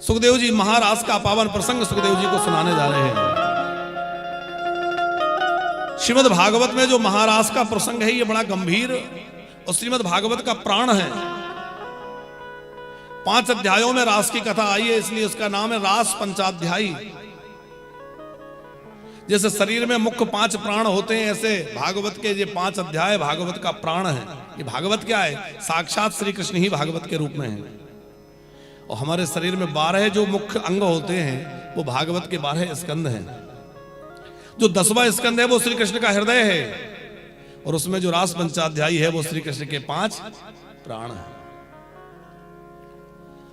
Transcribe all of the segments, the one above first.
सुखदेव जी महारास का पावन प्रसंग सुखदेव जी को सुनाने जा रहे हैं। श्रीमद् भागवत में जो महारास का प्रसंग है ये बड़ा गंभीर और श्रीमद् भागवत का प्राण है। 5 अध्यायों में रास की कथा आई है, इसलिए उसका नाम है रास पंचाध्यायी। जैसे शरीर में मुख्य 5 प्राण होते हैं, ऐसे भागवत के ये 5 अध्याय भागवत का प्राण है। ये भागवत क्या है? साक्षात श्री कृष्ण ही भागवत के रूप में है। और हमारे शरीर में 12 जो मुख्य अंग होते हैं वो भागवत के 12 स्कंद हैं। जो 10वां स्कंद है वो श्री कृष्ण का हृदय है, और उसमें जो रास पंचाध्यायी है वो श्री कृष्ण के 5 प्राण हैं।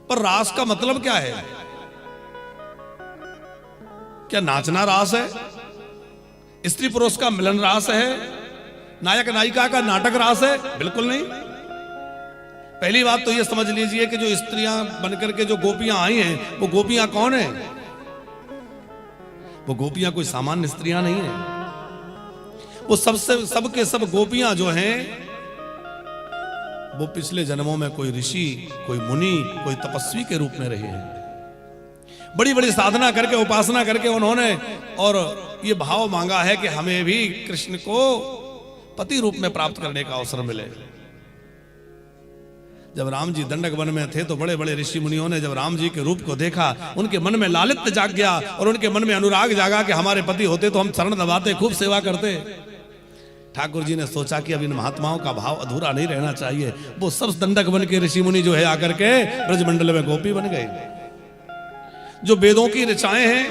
पर रास का मतलब क्या है? क्या नाचना रास है? स्त्री पुरुष का मिलन रास है? नायक नायिका का नाटक रास है? बिल्कुल नहीं। पहली बात तो ये समझ लीजिए कि जो स्त्रियां बनकर के जो गोपियां आई हैं वो गोपियां कौन है? वो गोपियां कोई सामान्य स्त्रियां नहीं है। वो सबके सब गोपियां जो हैं वो पिछले जन्मों में कोई ऋषि, कोई मुनि, कोई तपस्वी के रूप में रहे हैं। बड़ी बड़ी साधना करके, उपासना करके उन्होंने और ये भाव मांगा है कि हमें भी कृष्ण को पति रूप में प्राप्त करने का अवसर मिले। जब राम जी दंडक वन में थे तो बड़े बड़े ऋषि मुनियों ने जब राम जी के रूप को देखा, उनके मन में लालित्य जाग गया और उनके मन में अनुराग जागा कि हमारे पति होते तो हम चरण दबाते, खूब सेवा करते। ठाकुर जी ने सोचा कि अब इन महात्माओं का भाव अधूरा नहीं रहना चाहिए। वो सब दंडक वन के ऋषि मुनि जो है आकर के ब्रजमंडल में गोपी बन गए। जो वेदों की ऋचाएं हैं,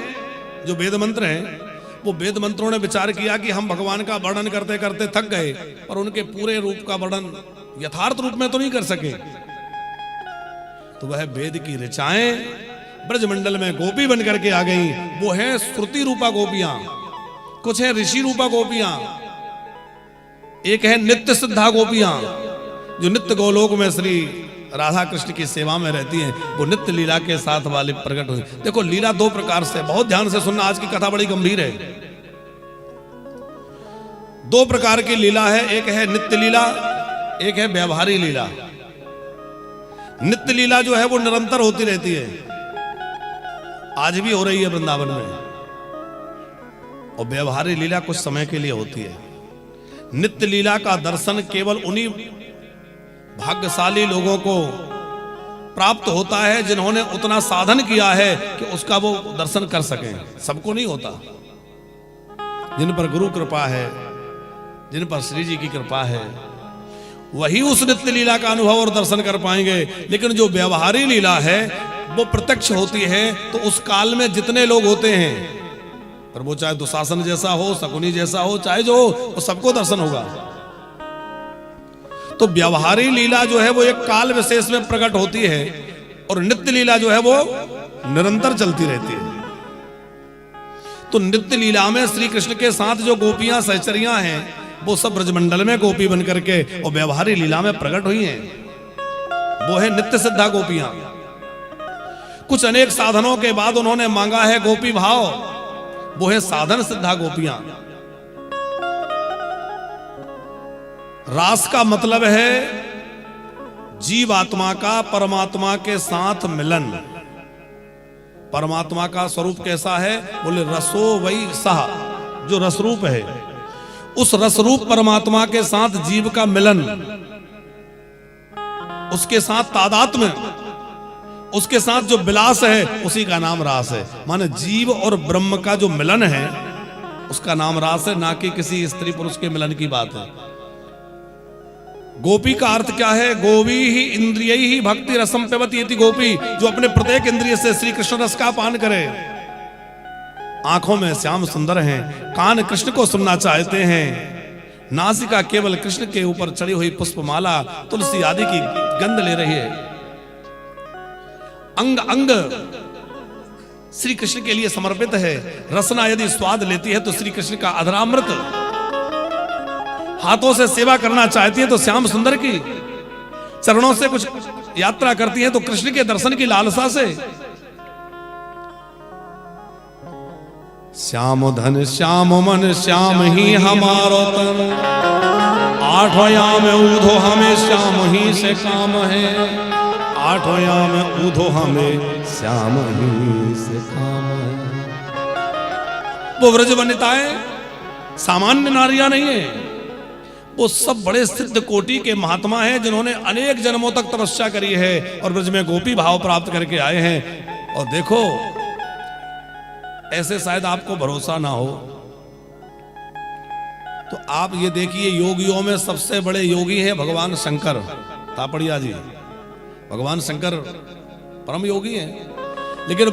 जो वेद मंत्र हैं, वो वेद मंत्रों ने विचार किया कि हम भगवान का वर्णन करते करते थक गए, पर उनके पूरे रूप का वर्णन यथार्थ रूप में तो नहीं कर सके। तो वह वेद की ऋचाएं ब्रजमंडल में गोपी बन करके आ गई। वो है श्रुति रूपा गोपियां, कुछ है ऋषि रूपा गोपियां, एक है नित्य सिद्धा गोपियां जो नित्य गोलोक में श्री राधा कृष्ण की सेवा में रहती हैं। वो नित्य लीला के साथ वाले प्रकट हुई। देखो लीला 2 प्रकार से, बहुत ध्यान से सुनना, आज की कथा बड़ी गंभीर है। 2 प्रकार की लीला है, एक है नित्य लीला, एक है व्यवहारी लीला। नित्य लीला जो है वो निरंतर होती रहती है, आज भी हो रही है वृंदावन में। और व्यवहारी लीला कुछ समय के लिए होती है। नित्य लीला का दर्शन केवल उन्हीं भाग्यशाली लोगों को प्राप्त होता है जिन्होंने उतना साधन किया है कि उसका वो दर्शन कर सकें। सबको नहीं होता। जिन पर गुरु कृपा है, जिन पर श्री जी की कृपा है, वही उस नित्य लीला का अनुभव और दर्शन कर पाएंगे। लेकिन जो व्यवहारी लीला है वो प्रत्यक्ष होती है, तो उस काल में जितने लोग होते हैं, पर वो चाहे दुशासन जैसा हो, शकुनी जैसा हो, चाहे जो हो, वो सबको दर्शन होगा। तो व्यवहारी लीला जो है वो एक काल विशेष में प्रकट होती है, और नित्य लीला जो है वो निरंतर चलती रहती है। तो नित्य लीला में श्री कृष्ण के साथ जो गोपियां सहचरियां हैं वो सब ब्रजमंडल में गोपी बन करके और व्यवहारी लीला में प्रकट हुई हैं। वो है नित्य सिद्धा गोपियां। कुछ अनेक साधनों के बाद उन्होंने मांगा है गोपी भाव, वो है साधन सिद्धा गोपियां। रास का मतलब है जीव आत्मा का परमात्मा के साथ मिलन। परमात्मा का स्वरूप कैसा है? बोले रसो वही सह, जो रसरूप है, उस रसरूप परमात्मा के साथ जीव का मिलन, उसके साथ तादात्म्य, उसके साथ जो विलास है, उसी का नाम रास है। माने जीव और ब्रह्म का जो मिलन है उसका नाम रास है, ना कि किसी स्त्री पुरुष के मिलन की बात है। गोपी का अर्थ क्या है? गोवी ही इंद्रिय ही भक्ति रसम पेवती इति गोपी, जो अपने प्रत्येक इंद्रिय से श्री कृष्ण रस का पान करे। आंखों में श्याम सुंदर हैं, कान कृष्ण को सुनना चाहते हैं, नासिका केवल कृष्ण के ऊपर चढ़ी हुई पुष्पमाला तुलसी आदि की गंध ले रही है। अंग अंग श्री कृष्ण के लिए समर्पित है। रसना यदि स्वाद लेती है तो श्री कृष्ण का अधरामृत, हाथों से सेवा करना चाहती है तो श्याम सुंदर की, चरणों से कुछ यात्रा करती है तो कृष्ण के दर्शन की लालसा से। श्याम धन श्याम मन श्याम ही हमारो तन, 8 याम ऊधो हमें श्याम ही से काम है। आठों में ऊधो हमें श्याम ही से काम है। वो व्रज वनिताएं सामान्य नारियां नहीं है, वो सब बड़े सिद्ध कोटि के महात्मा हैं जिन्होंने अनेक जन्मों तक तपस्या करी है और ब्रज में गोपी भाव प्राप्त करके आए हैं। और देखो, ऐसे शायद आपको भरोसा ना हो तो आप ये देखिए, योगियों में सबसे बड़े योगी हैं भगवान शंकर तापड़िया जी। भगवान शंकर परम योगी हैं, लेकिन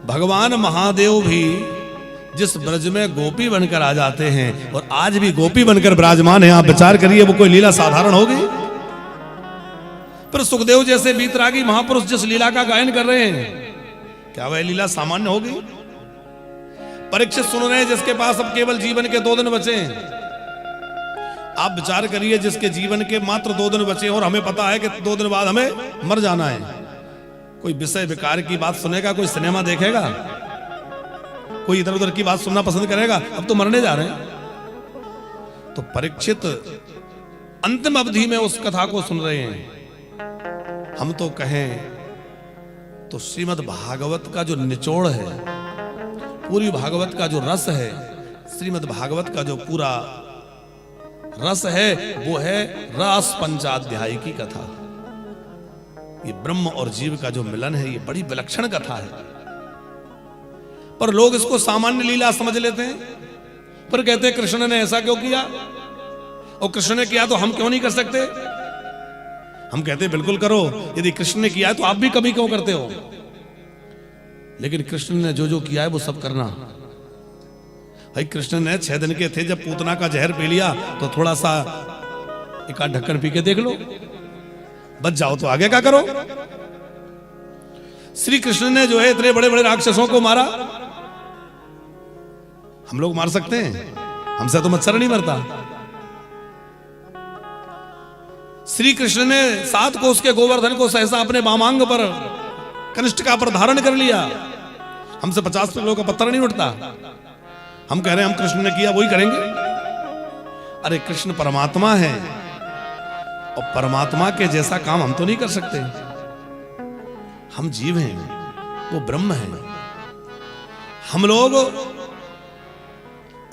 भगवान महादेव भी जिस ब्रज में गोपी बनकर आ जाते हैं और आज भी गोपी बनकर विराजमान है, आप विचार करिए वो कोई लीला साधारण होगी? पर सुखदेव जैसे वीतरागी महापुरुष जिस लीला का गायन कर रहे हैं, क्या वह लीला सामान्य होगी? परीक्षित सुन रहे हैं जिसके पास अब केवल जीवन के 2 दिन बचे हैं। आप विचार करिए, जिसके जीवन के मात्र 2 दिन बचे हैं और हमें पता है कि 2 दिन बाद हमें मर जाना है। कोई विषय विकार की बात सुनेगा? कोई सिनेमा देखेगा? कोई इधर उधर की बात सुनना पसंद करेगा? अब तो मरने जा रहे हैं। तो परीक्षित अंतिम अवधि में उस कथा को सुन रहे हैं। हम तो कहें तो श्रीमद् भागवत का जो निचोड़ है, पूरी भागवत का जो रस है, श्रीमद् भागवत का जो पूरा रस है, वो है रस पंचाध्याय की कथा। ये ब्रह्म और जीव का जो मिलन है, ये बड़ी विलक्षण कथा है। पर लोग इसको सामान्य लीला समझ लेते हैं, पर कहते हैं कृष्ण ने ऐसा क्यों किया, और कृष्ण ने किया तो हम क्यों नहीं कर सकते? हम कहते हैं बिल्कुल करो, यदि कृष्ण ने किया है तो आप भी कभी क्यों करते हो? लेकिन कृष्ण ने जो जो किया है वो सब करना। भाई कृष्ण ने 6 दिन के थे, जब पूतना का जहर पी लिया तो थोड़ा सा एक आध ढक्कन पी के देख लो, बच जाओ तो आगे क्या करो। श्री कृष्ण ने जो है इतने बड़े बड़े राक्षसों को मारा, हम लोग मार सकते हैं? हमसे तो मच्छर नहीं मरता। श्री कृष्ण ने 7 कोस के गोवर्धन को सहसा अपने वामांग पर कनिष्ठिका पर धारण कर लिया। हमसे 50 किलो का पत्थर नहीं उठता। हम कह रहे हैं हम कृष्ण ने किया वही करेंगे। अरे कृष्ण परमात्मा है और परमात्मा के जैसा काम हम तो नहीं कर सकते। हम जीव हैं, वो ब्रह्म है। हम लोग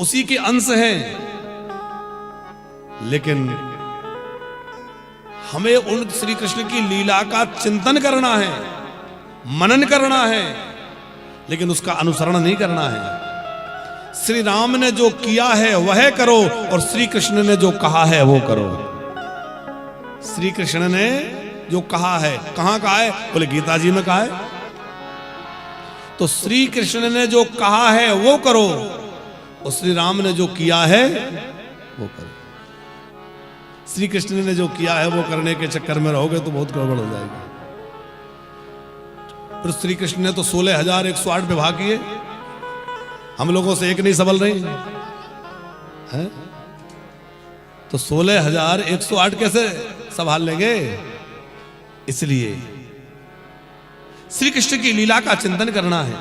उसी के अंश हैं, लेकिन हमें उन श्री कृष्ण की लीला का चिंतन करना है, मनन करना है, लेकिन उसका अनुसरण नहीं करना है। श्री राम ने जो किया है वह करो और श्री कृष्ण ने जो कहा है वो करो। श्री कृष्ण ने जो कहा है, कहां कहा है? बोले गीता जी में कहा है। तो श्री कृष्ण ने जो कहा है वो करो और श्री राम ने जो किया है वो करो। श्री कृष्ण ने जो किया है वो करने के चक्कर में रहोगे तो बहुत गड़बड़ हो जाएगी। फिर श्री कृष्ण ने तो 16,108 विवाह किए, हम लोगों से एक नहीं संभल रही है? तो 16,108 कैसे संभाल लेंगे? इसलिए श्री कृष्ण की लीला का चिंतन करना है।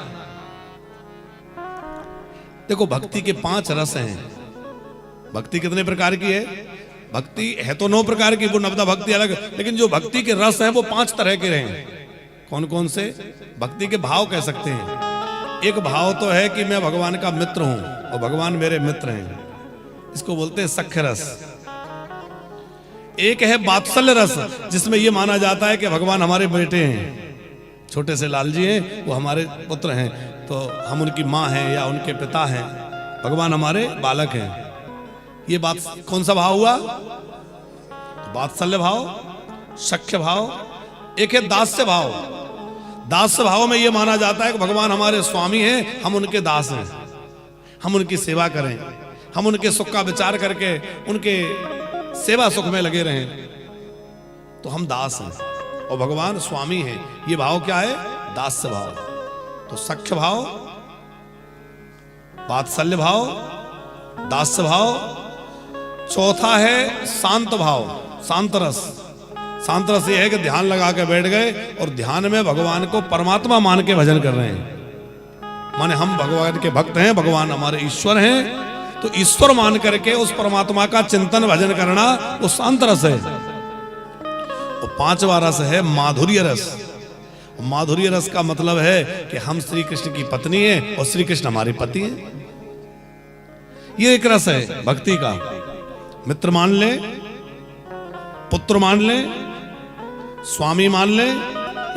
देखो भक्ति के 5 रस हैं। भक्ति कितने प्रकार की है? भक्ति है तो 9 प्रकार की, वो नवदा भक्ति अलग, लेकिन जो भक्ति के रस हैं वो 5 तरह के रहे। कौन कौन से? भक्ति के भाव कह सकते हैं। एक भाव तो है कि मैं भगवान का मित्र हूं और भगवान मेरे मित्र हैं, इसको बोलते हैं सख्य रस। एक है वात्सल्य रस, जिसमें यह माना जाता है कि भगवान हमारे बेटे हैं, छोटे से लाल जी हैं, वो हमारे पुत्र हैं, तो हम उनकी माँ हैं या उनके पिता हैं, भगवान हमारे बालक हैं। ये बात कौन सा भाव हुआ? वात्सल्य भाव, सख्य भाव। एक है दास्य भाव। दास्य भाव में यह माना जाता है कि भगवान हमारे स्वामी हैं, हम उनके दास हैं, हम उनकी सेवा करें, हम उनके सुख का विचार करके उनके सेवा सुख में लगे रहें, तो हम दास हैं और भगवान स्वामी हैं। ये भाव क्या है? दास्य भाव। तो सख्य भाव, वात्सल्य भाव, दास्य भाव। चौथा है शांत भाव, शांत रस। शांत रस ये है कि ध्यान लगा के बैठ गए और ध्यान में भगवान को परमात्मा मान के भजन कर रहे हैं। माने हम भगवान के भक्त हैं, भगवान हमारे ईश्वर हैं, तो ईश्वर मान करके उस परमात्मा का चिंतन भजन करना वो शांत रस है। और पांचवा रस है माधुर्य रस। माधुर्य रस का मतलब है कि हम श्री कृष्ण की पत्नी हैं और श्री कृष्ण हमारे पति हैं। ये एक रस है भक्ति का। मित्र मान ले, पुत्र मान ले, स्वामी मान ले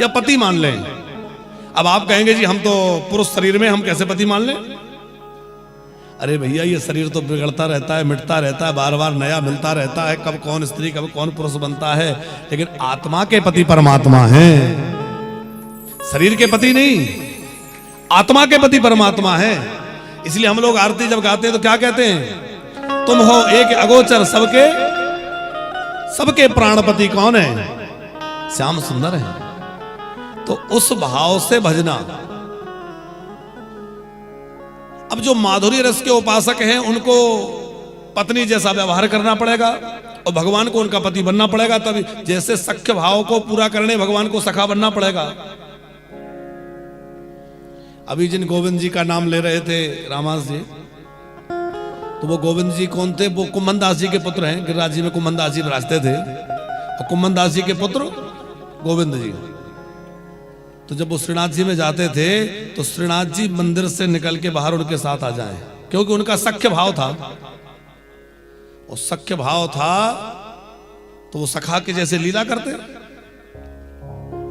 या पति मान ले। अब आप कहेंगे जी हम तो पुरुष शरीर में, हम कैसे पति मान ले? अरे भैया ये शरीर तो बिगड़ता रहता है, मिटता रहता है, बार बार नया मिलता रहता है, कब कौन स्त्री कब कौन पुरुष बनता है। लेकिन आत्मा के पति परमात्मा है, शरीर के पति नहीं, आत्मा के पति परमात्मा है। इसलिए हम लोग आरती जब गाते हैं तो क्या कहते हैं? तुम हो एक अगोचर सबके प्राणपति कौन है? श्याम सुंदर है। तो उस भाव से भजना। अब जो माधुर्य रस के उपासक हैं उनको पत्नी जैसा व्यवहार करना पड़ेगा और भगवान को उनका पति बनना पड़ेगा। तभी जैसे सख्य भाव को पूरा करने भगवान को सखा बनना पड़ेगा। अभी जिन गोविंद जी का नाम ले रहे थे रामास जी, तो वो गोविंद जी कौन थे? वो कुम्मन दास जी के पुत्र हैं। गिरिराज जी में कुम्मन दास जी विराजते थे और कुम्मन दास जी के पुत्र गोविंद जी। तो जब वो श्रीनाथ जी में जाते थे तो श्रीनाथ जी मंदिर से निकल के बाहर उनके साथ आ जाएं, क्योंकि उनका सख्य भाव था। और सख्य भाव था तो वो सखा के जैसे लीला करते।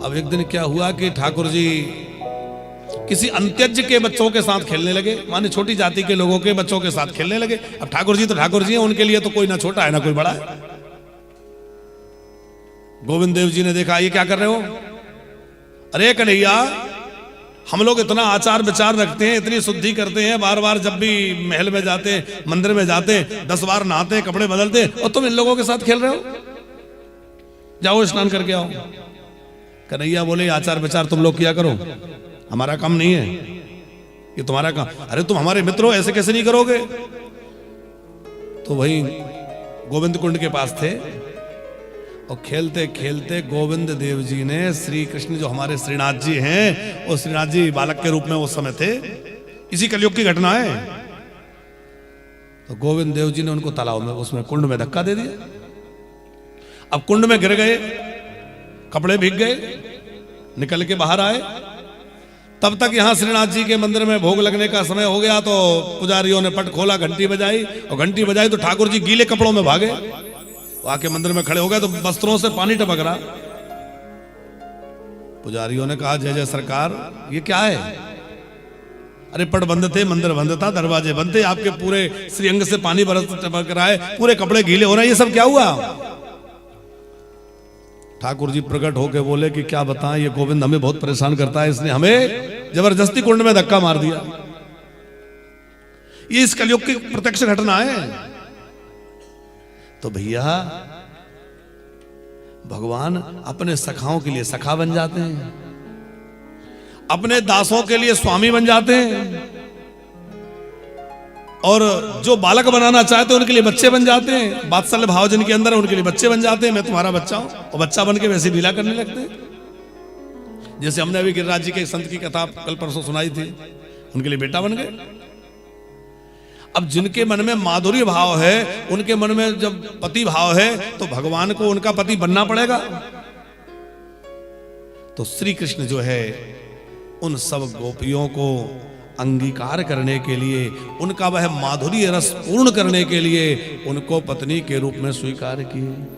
अब एक दिन क्या हुआ कि ठाकुर जी किसी अंत्यज के बच्चों के साथ खेलने लगे, माने छोटी जाति के लोगों के बच्चों के साथ खेलने लगे। अब ठाकुर जी तो ठाकुर जी हैं, उनके लिए तो कोई ना छोटा है ना कोई बड़ा है। गोविंद देव जी ने देखा ये क्या कर रहे हो? अरे कन्हैया, हम लोग इतना आचार विचार रखते हैं, इतनी शुद्धि करते हैं, बार बार जब भी महल में जाते हैं, मंदिर में जाते हैं, 10 बार नहाते हैं, कपड़े बदलते हैं, और तुम इन लोगों के साथ खेल रहे हो? जाओ स्नान करके आओ। कन्हैया बोले आचार विचार तुम लोग किया करो, हमारा काम नहीं है, ये तुम्हारा काम। अरे तुम हमारे मित्र हो, ऐसे कैसे नहीं करोगे? तो वही गोविंद कुंड के पास थे और खेलते खेलते गोविंद देव जी ने श्री कृष्ण जो हमारे श्रीनाथ जी हैं, वो श्रीनाथ जी बालक के रूप में उस समय थे, इसी कलयुग की घटना है। तो गोविंद देव जी ने उनको तालाब में, उसमें कुंड में धक्का दे दिया। अब कुंड में गिर गए, कपड़े भीग गए, निकल के बाहर आए। तब तक यहां श्रीनाथ जी के मंदिर में भोग लगने का समय हो गया। तो पुजारियों ने पट खोला, घंटी बजाई, और घंटी बजाई तो ठाकुर जी गीले कपड़ों में भागे, आके मंदिर में खड़े हो गए। तो वस्त्रों से पानी टपक रहा। पुजारियों ने कहा जय जय सरकार, ये क्या है? अरे पट बंद थे, मंदिर बंद था, दरवाजे बंद थे, आपके पूरे श्रीअंग से पानी बरस टपक रहा है, पूरे कपड़े गीले हो रहे हैं, ये सब क्या हुआ? ठाकुर जी प्रकट होके बोले कि क्या बताएं, ये गोविंद हमें बहुत परेशान करता है, इसने हमें जबरदस्ती कुंड में धक्का मार दिया। ये इस कलयुग की प्रत्यक्ष घटना है। तो भैया भगवान अपने सखाओं के लिए सखा बन जाते हैं, अपने दासों के लिए स्वामी बन जाते हैं, और जो बालक बनाना चाहते हैं उनके लिए बच्चे बन जाते हैं। वात्सल्य भाव जिनके अंदर है उनके लिए बच्चे बन जाते हैं। मैं तुम्हारा बच्चा हूं, और बच्चा बन के वैसे लीला करने लगते हैं। जैसे हमने अभी गिरिराज जी के संत की कथा कल परसों सुनाई थी, उनके लिए बेटा बन गए। अब जिनके मन में माधुर्य भाव है, उनके मन में जब पति भाव है, तो भगवान को उनका पति बनना पड़ेगा। तो श्री कृष्ण जो है उन सब गोपियों को अंगीकार करने के लिए, उनका वह माधुर्य रस पूर्ण करने के लिए उनको पत्नी के रूप में स्वीकार किए।